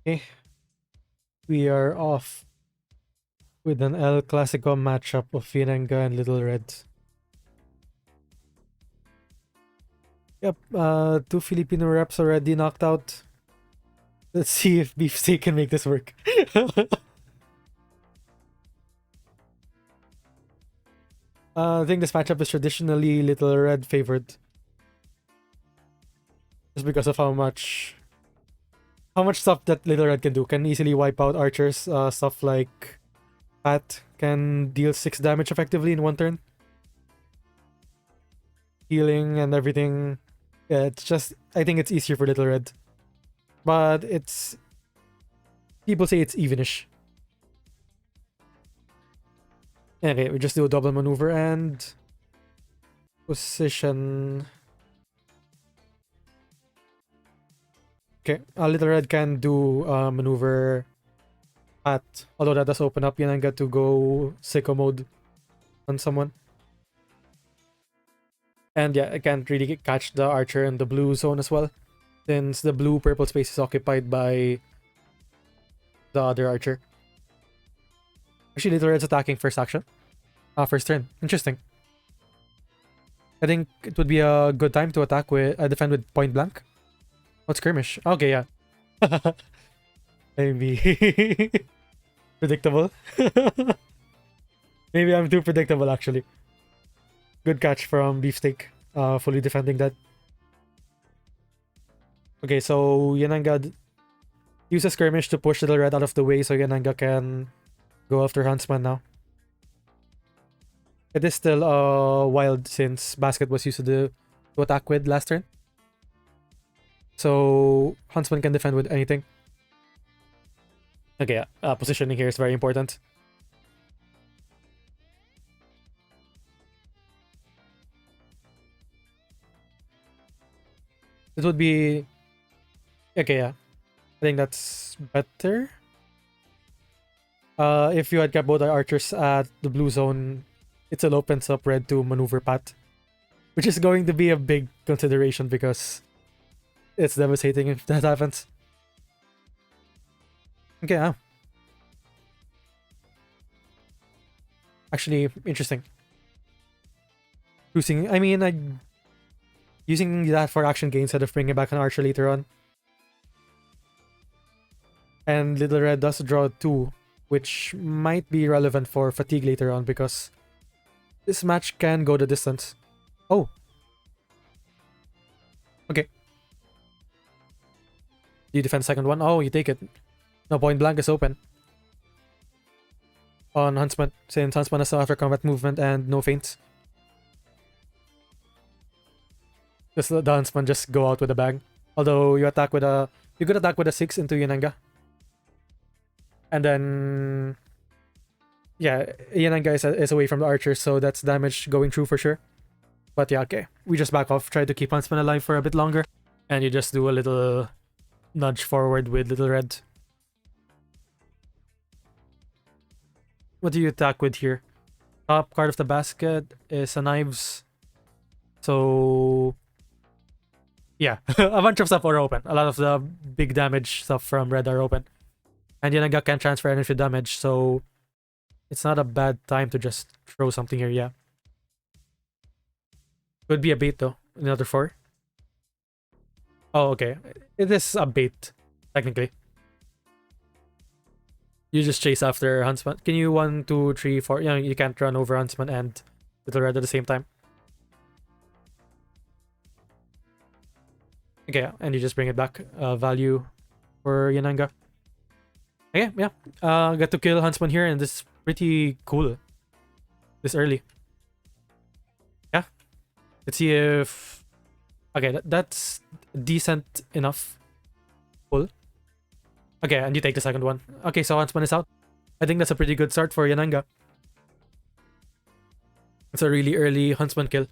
Okay, we are off with an El Clasico matchup of Yennenga and Little Red. Yep, two Filipino reps already knocked out. Let's see if Beefsteak can make this work. I think this matchup is traditionally Little Red favored. Just because of how much stuff that Little Red can do. Can easily wipe out archers. Stuff like Pat can deal 6 damage effectively in one turn. Healing and everything. Yeah, it's just, I think it's easier for Little Red. But it's, people say it's evenish. Okay, we just do a double maneuver and position. Okay, Little Red can do maneuver at, although that does open up Yennenga to go sicko mode on someone. And yeah, I can't really catch the archer in the blue zone as well, since the blue-purple space is occupied by the other archer. Actually, Little Red's attacking first action. First turn. Interesting. I think it would be a good time to attack with, defend with point blank. What skirmish? Okay, yeah. Maybe. Predictable. Maybe I'm too predictable, actually. Good catch from Beefsteak. Fully defending that. Okay, so Yennenga uses skirmish to push Little Red out of the way so Yennenga can go after Huntsman now. It is still wild since Basket was used to attack with last turn. So Huntsman can defend with anything. Okay, positioning here is very important. It would be... Okay, yeah. I think that's better. If you had kept both the archers at the blue zone, it still opens up red to maneuver path, which is going to be a big consideration because it's devastating if that happens. Okay, yeah. Actually, interesting. Using that for action gain instead of bringing back an archer later on. And Little Red does draw 2, which might be relevant for fatigue later on because this match can go the distance. Oh. Okay. You defend the second one? Oh, you take it. No, point blank is open. On Huntsman, since Huntsman has no after combat movement and no feints. Just the Huntsman just go out with a bang. Although you attack with a... You could attack with a 6 into Yennenga. And then... Yeah, Yennenga is away from the archer, so that's damage going through for sure. But yeah, okay. We just back off, try to keep Huntsman alive for a bit longer. And you just do a little nudge forward with Little Red. What do you attack with here? Top card of the basket is a knives. So... Yeah, a bunch of stuff are open. A lot of the big damage stuff from red are open. And Yennenga can transfer energy damage, so... It's not a bad time to just throw something here, yeah. Could be a bait though. Another 4. Oh, okay. It is a bait, technically. You just chase after Huntsman. Can you 1, 2, 3, 4? You know, you can't run over Huntsman and Little Red at the same time. Okay, and you just bring it back. Value for Yennenga. Okay, yeah. Got to kill Huntsman here, and this is pretty cool. This early. Yeah. Let's see if... Okay, that's decent enough. Pull. Okay, and you take the second one. Okay, so Huntsman is out. I think that's a pretty good start for Yennenga. It's a really early Huntsman kill.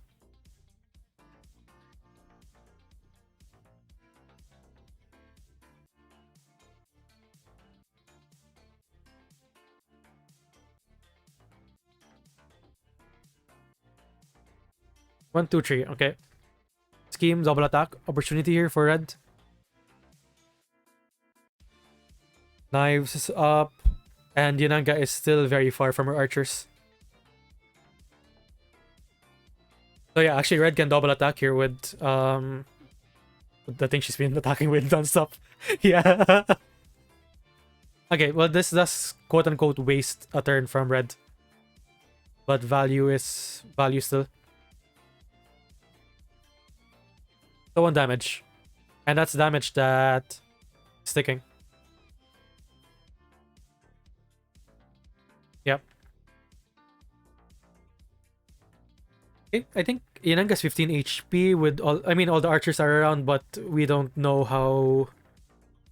One, two, three. Okay. Scheme, double attack. Opportunity here for red. Knives is up, and Yennenga is still very far from her archers. So yeah, actually red can double attack here with the thing she's been attacking with nonstop. Yeah. Okay, well this does quote unquote waste a turn from red. But value is value still. So 1 damage. And that's damage that sticking. Yep. Okay, I think Yennenga's 15 HP with all all the archers are around, but we don't know how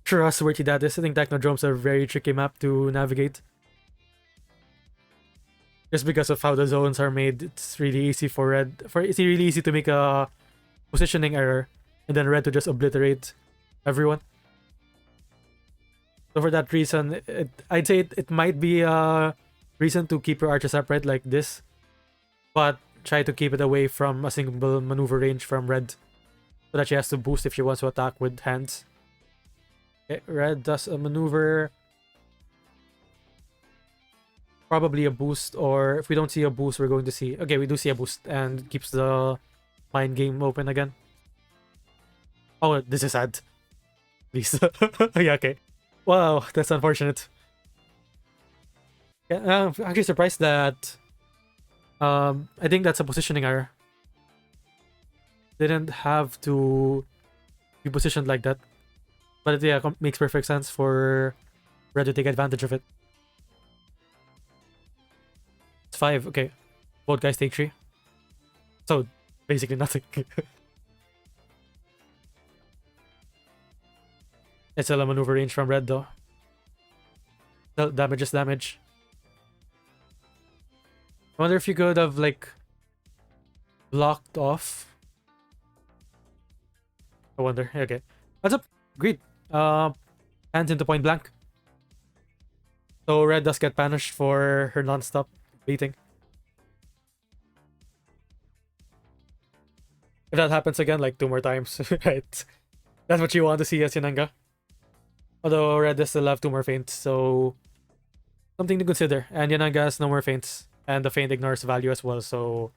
trustworthy that is. I think Technodromes are a very tricky map to navigate. Just because of how the zones are made, it's really easy for red. It's really easy to make a positioning error, and then red to just obliterate everyone. So for that reason, I'd say it might be a reason to keep your archer separate like this, but try to keep it away from a single maneuver range from red, so that she has to boost if she wants to attack with hands. Okay, red does a maneuver. Probably a boost, or if we don't see a boost, we're going to see... Okay, we do see a boost, and keeps the mind game open again. Oh, this is sad. Please. Yeah, okay. Wow, that's unfortunate. Yeah, I'm actually surprised that... I think that's a positioning error. Didn't have to be positioned like that. But yeah, makes perfect sense for red to take advantage of it. It's 5, okay. Both guys take 3. So, basically nothing. It's still a maneuver range from red though. Still damage is damage. I wonder if you could have like blocked off. I wonder. Okay. What's up? Great. Hands into point blank. So red does get punished for her non-stop beating. If that happens again, like 2 more times, right? That's what you want to see as Yennenga. Although red does still have 2 more feints, so something to consider. And Yennenga has no more feints, and the feint ignores value as well. So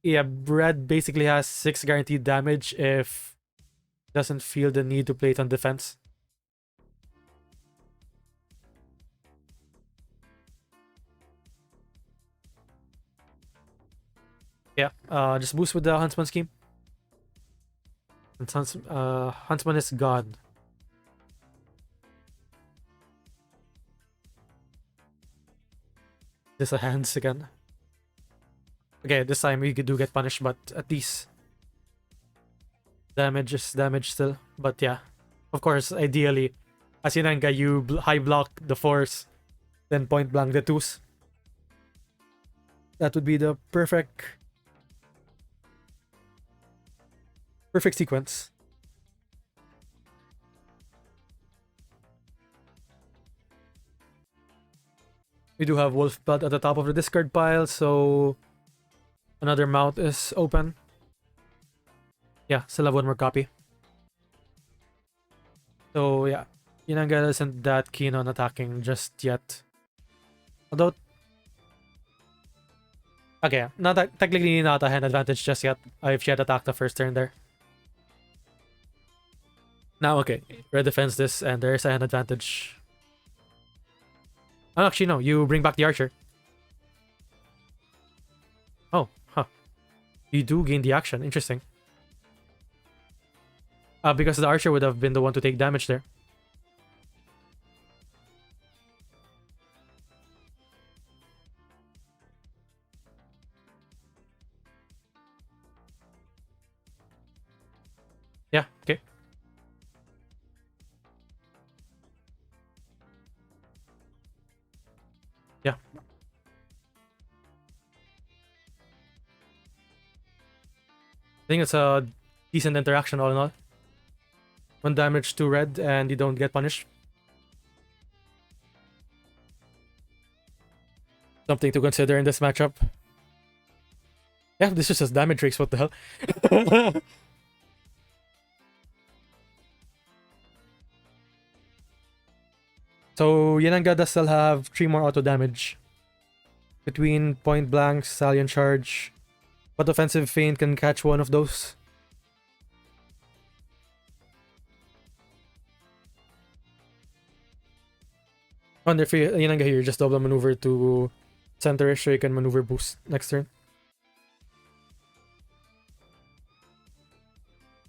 yeah, red basically has 6 guaranteed damage if doesn't feel the need to play it on defense. Yeah, just boost with the Huntsman scheme. And Huntsman is gone. This a hands again. Okay, this time we do get punished, but at least damage is damage still. But yeah, of course, ideally, as Yennenga, you high block the 4s, then point blank the 2s. That would be the perfect sequence. We do have Wolf Blood at the top of the discard pile, so another mount is open. Yeah, still have 1 more copy. So yeah, Yennenga isn't that keen on attacking just yet. Although, okay, technically not a hand advantage just yet if she had attacked the first turn there. Now, okay, red defends this, and there's a hand advantage. Oh, actually, no, you bring back the archer. Oh, huh. You do gain the action, interesting. Because the archer would have been the one to take damage there. Yeah, okay. Yeah. I think it's a decent interaction all in all. 1 damage to red and you don't get punished. Something to consider in this matchup. Yeah, this is just damage race, what the hell? So Yennenga does still have 3 more auto damage. Between point blank, stallion charge. But offensive feint can catch one of those. Wonder if Yennenga here, just double maneuver to center so you can maneuver boost next turn.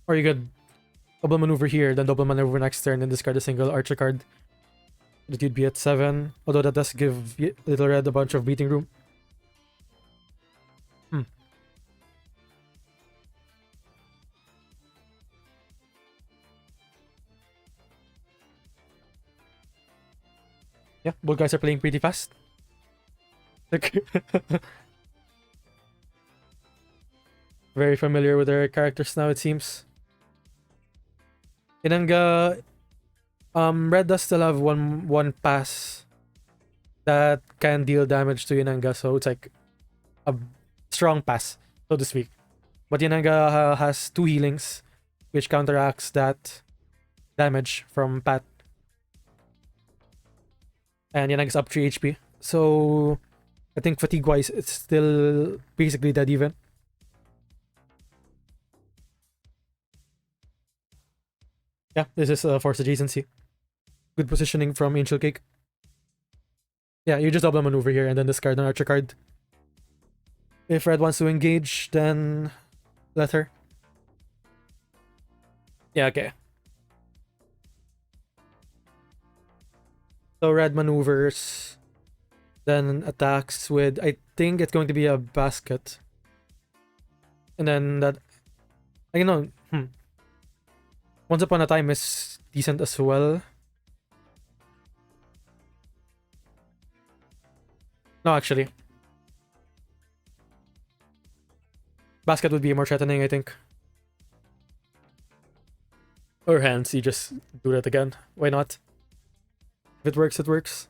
Or you could double maneuver here, then double maneuver next turn and discard a single archer card. That you'd be at 7. Although that does give Little Red a bunch of beating room. Yeah, both guys are playing pretty fast. Very familiar with their characters now, it seems. Yennenga, Red does still have one pass that can deal damage to Yennenga, so it's like a strong pass, so to speak. But Yennenga has 2 healings, which counteracts that damage from Pat. And Yennenga's up 3 HP. So I think fatigue-wise, it's still basically dead even. Yeah, this is force adjacency. Good positioning from Angelcake. Yeah, you just double maneuver here and then discard an archer card. If Red wants to engage, then let her. Yeah, okay. So Red maneuvers, then attacks with, I think it's going to be a basket. And then that, I know, Once Upon a Time is decent as well. No, actually. Basket would be more threatening, I think. Or hands, you just do that again. Why not? If it works, it works.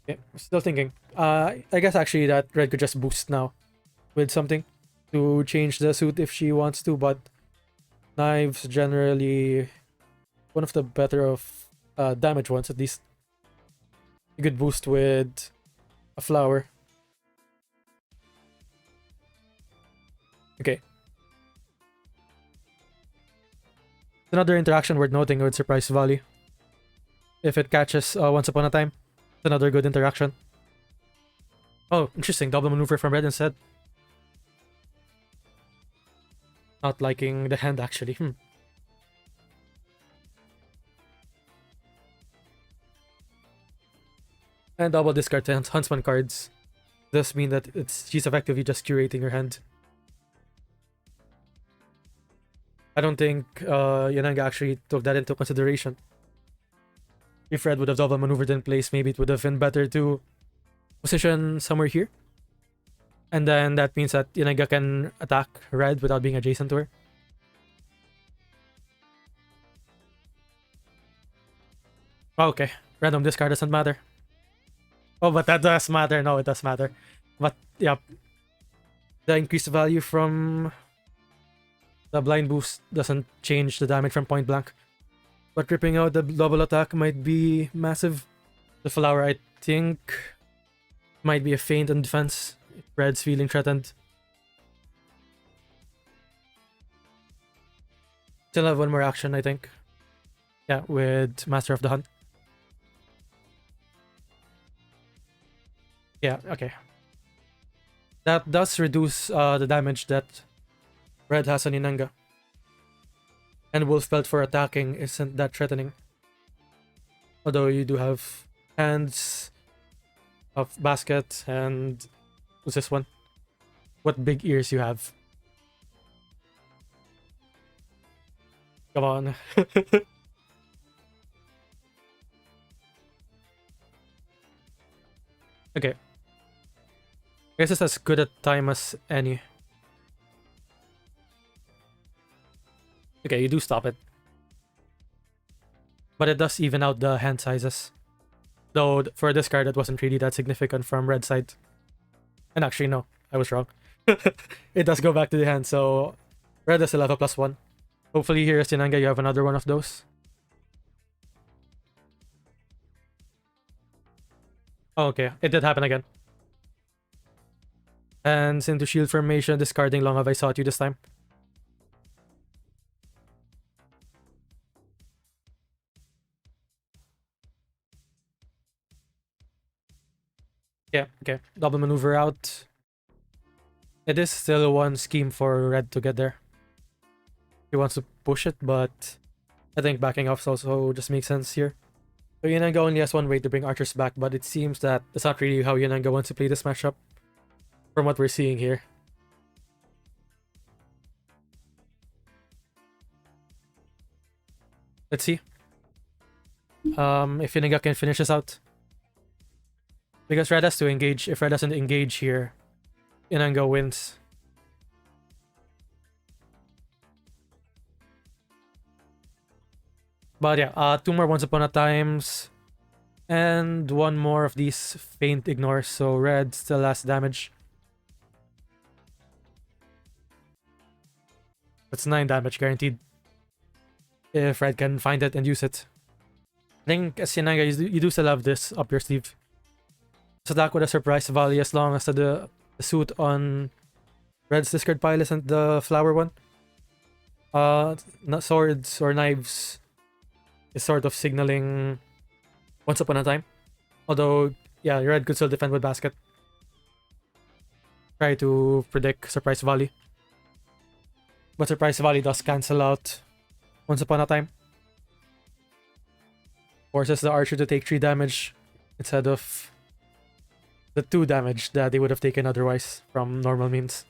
Okay, still thinking. I guess actually that Red could just boost now with something to change the suit if she wants to, but knives generally one of the better of damage ones at least. You could boost with a flower. Okay. Another interaction worth noting with Surprise Volley. If it catches Once Upon a Time, it's another good interaction. Oh, interesting. Double maneuver from Red instead. Not liking the hand actually. And double discard to Huntsman cards. Does mean that she's effectively just curating her hand. I don't think Yennenga actually took that into consideration. If Red would have double maneuvered in place, maybe it would have been better to position somewhere here. And then that means that Yennenga can attack Red without being adjacent to her. Okay, random discard doesn't matter. Oh, but that does matter. No, it does matter. But, yeah. The increased value from the blind boost doesn't change the damage from point blank. But ripping out the double attack might be massive. The flower, I think, might be a feint in defense. If Red's feeling threatened. Still have one more action, I think. Yeah, with Master of the Hunt. Yeah, okay. That does reduce the damage that Red has on Yennenga. And Wolf Belt for attacking isn't that threatening. Although you do have hands of basket and who's this one? What big ears you have. Come on. Okay. I guess it's as good a time as any. Okay, you do stop it. But it does even out the hand sizes. Though for this card, it wasn't really that significant from Red side. And actually, no, I was wrong. It does go back to the hand, so Red does still have a +1. Hopefully here, Yennenga, you have another one of those. Oh, okay, it did happen again. Hands into shield formation, discarding Long Have I Sought You this time. Yeah, okay. Double maneuver out. It is still one scheme for red to get there. He wants to push it, but I think backing off also just makes sense here. So Yennenga only has one way to bring archers back, but it seems that that's not really how Yennenga wants to play this matchup, from what we're seeing here. Let's see. If Yennenga can finish this out. Because red has to engage. If red doesn't engage here, Yennenga wins. But yeah, two more Once Upon a Times. And one more of these faint ignores, so red still has damage. That's 9 damage guaranteed. If red can find it and use it. I think as Yennenga, you do still have this up your sleeve. So attack with a surprise volley as long as the suit on red's discard pile isn't the flower one. Not swords or knives is sort of signaling Once Upon a Time. Although, yeah, red could still defend with basket. Try to predict surprise volley. But surprise volley does cancel out Once Upon a Time. Forces the archer to take 3 damage instead of the 2 damage that they would have taken otherwise from normal means.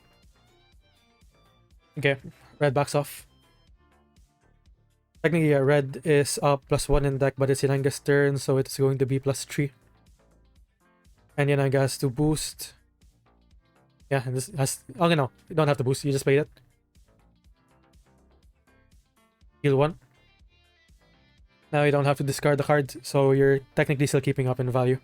Okay, red backs off. Technically, yeah, red is up +1 in deck, but it's Yennenga's turn, so it's going to be +3. And Yennenga has to boost. Yeah, and this has... Okay, no, you don't have to boost, you just played it. Heal 1. Now you don't have to discard the card, so you're technically still keeping up in value.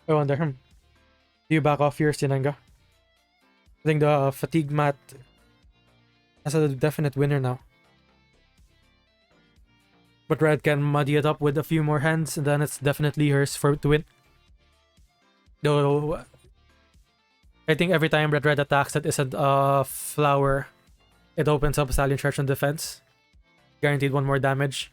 I wonder, do you back off your Yennenga? I think the fatigue mat has a definite winner now. But red can muddy it up with a few more hands, and then it's definitely hers to win. Though, I think every time red attacks that isn't a flower, it opens up Stallion Charge on defense. Guaranteed 1 more damage.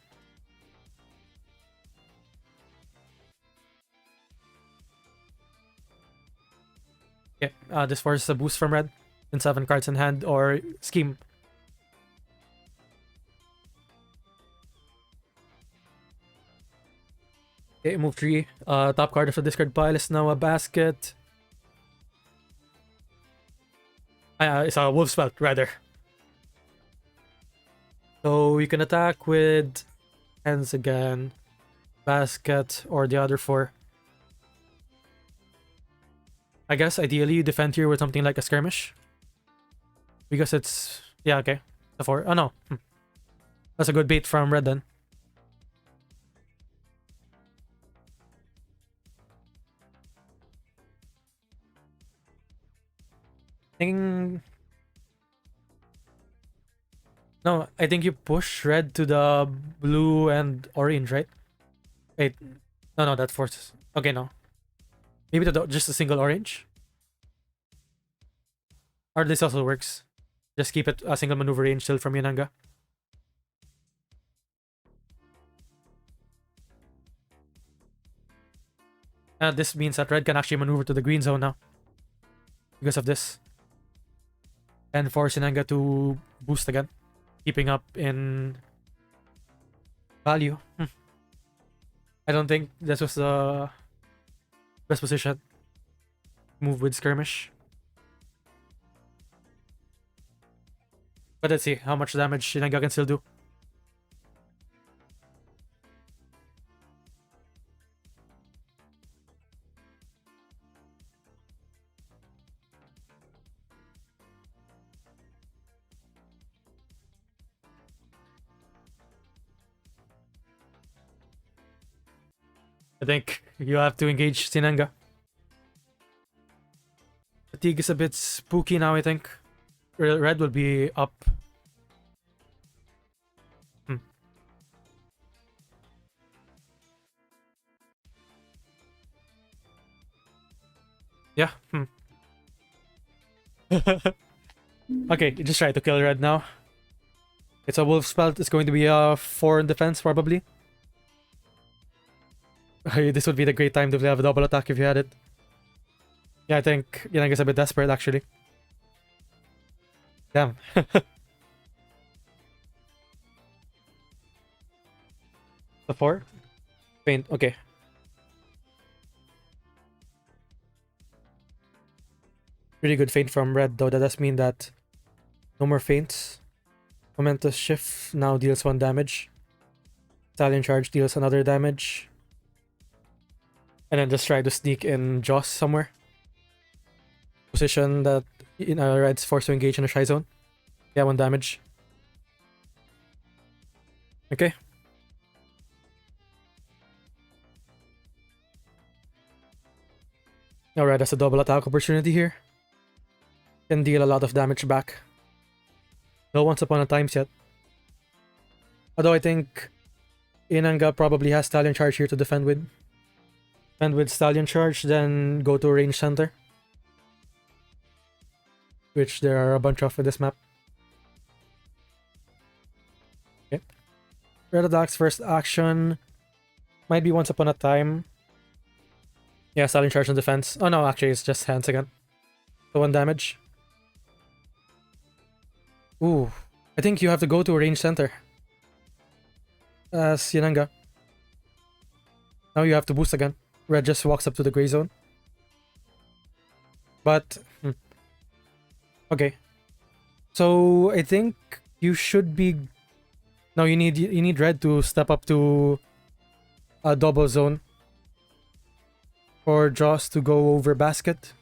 Okay, this forces a boost from red in 7 cards in hand or scheme. Okay, move 3. Top card of the discard pile is now a basket. It's a wolf's belt, rather. So you can attack with hands again, basket, or the other 4. I guess ideally you defend here with something like a skirmish. Because it's... Yeah, okay. The 4. Oh, no. That's a good bait from red then. Think... No, I think you push red to the blue and orange, right? Wait. No, that forces... Okay, no. Maybe just a single orange? Or this also works. Just keep it a single maneuver range still from Yennenga. This means that red can actually maneuver to the green zone now. Because of this. And force Yennenga to boost again. Keeping up in value. I don't think this was the best position. Move with skirmish. But let's see how much damage Yennenga can still do. I think you have to engage Yennenga. fatigue is a bit spooky now, I think. Red will be up. Yeah. Okay, just try to kill red now. It's a wolf spell. It's going to be a 4 in defense, probably. This would be the great time to have a double attack if you had it. Yeah, I think Yennenga's a bit desperate, actually. Damn. The 4? Faint, okay. Really good feint from red, though. That does mean that no more feints. Momentous shift now deals 1 damage. Stallion charge deals another damage. And then just try to sneak in Joss somewhere. Position that red's forced to engage in a shy zone. Yeah, 1 damage. Okay. Now red has a double attack opportunity here. Can deal a lot of damage back. No Once Upon a Times yet. Although I think Yennenga probably has Stallion Charge here to defend with. Defend with Stallion Charge, then go to range center. Which there are a bunch of in this map. Okay. Red attacks first action. Might be Once Upon a Time. Yeah, Stallion Charge on defense. Oh no, actually it's just hands again. So 1 damage. Ooh. I think you have to go to a range center. As Yennenga. Now you have to boost again. Red just walks up to the gray zone. But okay. So I think you should be. No, you need red to step up to a double zone. For Joss to go over basket.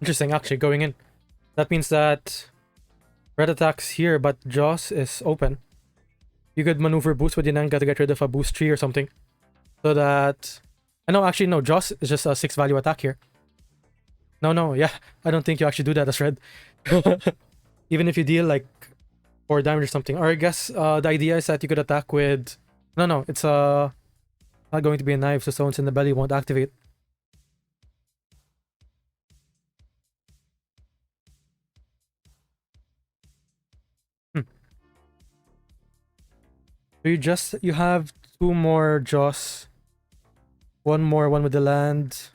Interesting, actually, going in. That means that red attacks here, but Joss is open. You could maneuver boost with Yennenga to get rid of a boost tree or something. So that... No, actually, no. Joss is just a 6 value attack here. No, yeah. I don't think you actually do that as red. Even if you deal, like, 4 damage or something. Or I guess the idea is that you could attack with... No, it's not going to be a knife, so stones in the belly won't activate. So you have 2 more Joss. 1 more, 1 with the land.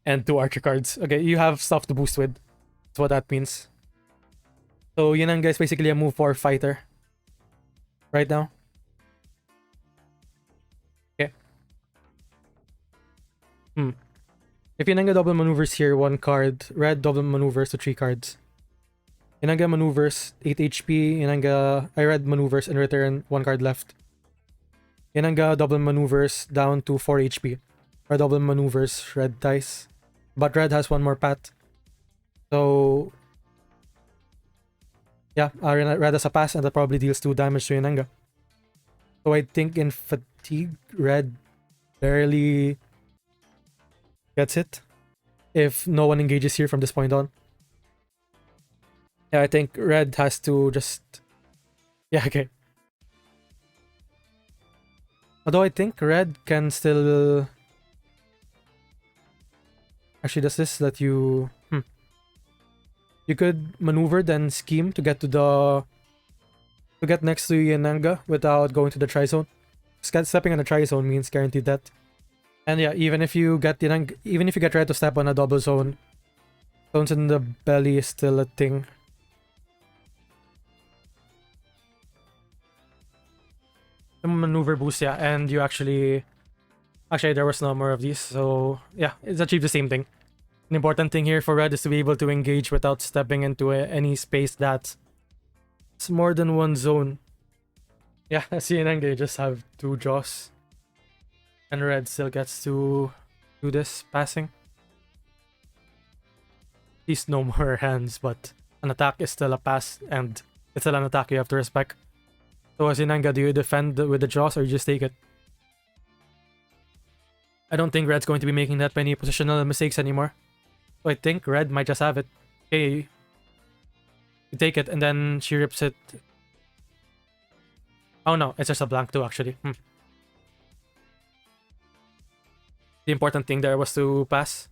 And 2 archer cards. Okay, you have stuff to boost with. That's what that means. So Yennenga is basically a move 4 fighter. Right now. Okay. If Yennenga double maneuvers here, 1 card. Red double maneuvers to 3 cards. Yennenga maneuvers 8 HP. Red maneuvers in return 1 card left. Yennenga double maneuvers down to 4 HP. Or double maneuvers red dice. But red has 1 more pat. So yeah, red has a pass and that probably deals 2 damage to Yennenga. So I think in fatigue, red barely gets it. If no one engages here from this point on. Yeah, I think red has to just... Yeah, okay. Although I think red can still... Actually, does this let you... You could maneuver then scheme to get to the... To get next to Yennenga without going to the tri-zone. Stepping on the tri-zone means guaranteed death. And yeah, even if you get Yennenga, even if you get red to step on a double zone, stones in the belly is still a thing. The maneuver boost, yeah, and you actually there was no more of these, so yeah, it's achieved the same thing. An important thing here for red is to be able to engage without stepping into any space that's more than 1 zone. Yeah, Yennenga, you just have 2 Joss. And red still gets to do this passing. At least no more hands, but an attack is still a pass, and it's still an attack you have to respect. So as Yennenga, do you defend with the draws or you just take it? I don't think Red's going to be making that many positional mistakes anymore. So I think Red might just have it. Okay, you take it and then she rips it. Oh no, it's just a blank too actually. The important thing there was to pass.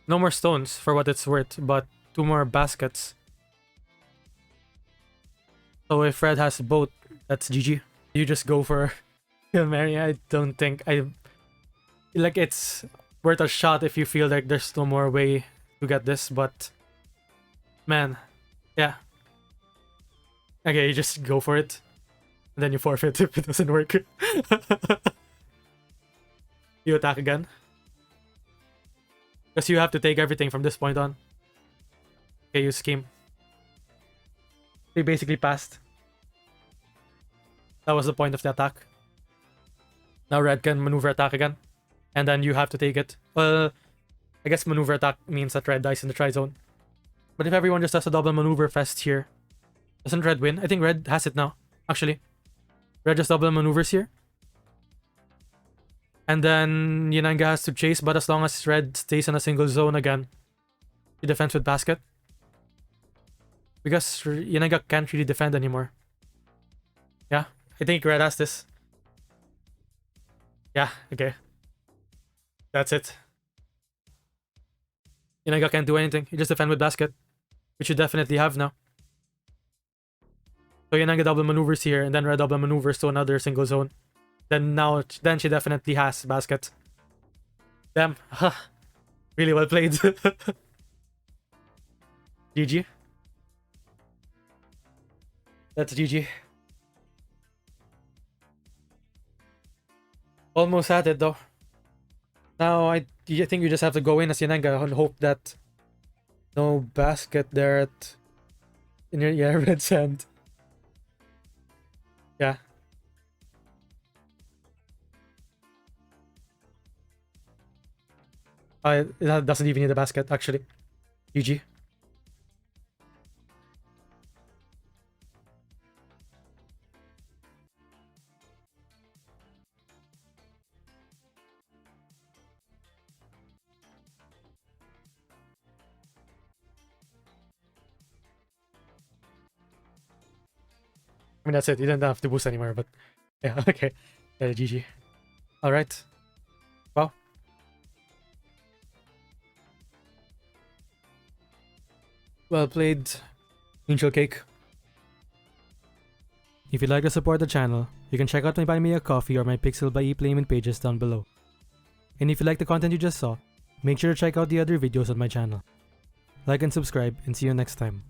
No more stones for what it's worth, but 2 more baskets. So if Red has both, that's GG. You just go for Hail Mary. I don't think like it's worth a shot if you feel like there's no more way to get this, but man, yeah. Okay, you just go for it. And then you forfeit if it doesn't work. You attack again. Because you have to take everything from this point on. Okay, you scheme. They basically passed. That was the point of the attack. Now Red can maneuver attack again. And then you have to take it. Well, I guess maneuver attack means that Red dies in the try-zone. But if everyone just does a double maneuver fest here, doesn't Red win? I think Red has it now, actually. Red just double maneuvers here. And then Yennenga has to chase, but as long as Red stays in a single zone again, he defends with basket. Because Yennenga can't really defend anymore. Yeah, I think Red has this. Yeah, okay. That's it. Yennenga can't do anything. You just defend with basket, which you definitely have now. So Yennenga double maneuvers here, and then Red double maneuvers to another single zone. Then she definitely has basket. Damn. Really well played. GG. That's GG. Almost had it though. Now I think you just have to go in as Yennenga and hope that no basket there in your Red's hand. Yeah. It doesn't even need a basket, actually. GG. I mean, that's it. You didn't have to boost anymore, but yeah, okay. Yeah, GG. Alright. Wow. Well played, Angelcake. If you'd like to support the channel, you can check out my Buy Me a Coffee or my Pixel by ePlayment pages down below. And if you like the content you just saw, make sure to check out the other videos on my channel. Like and subscribe, and see you next time.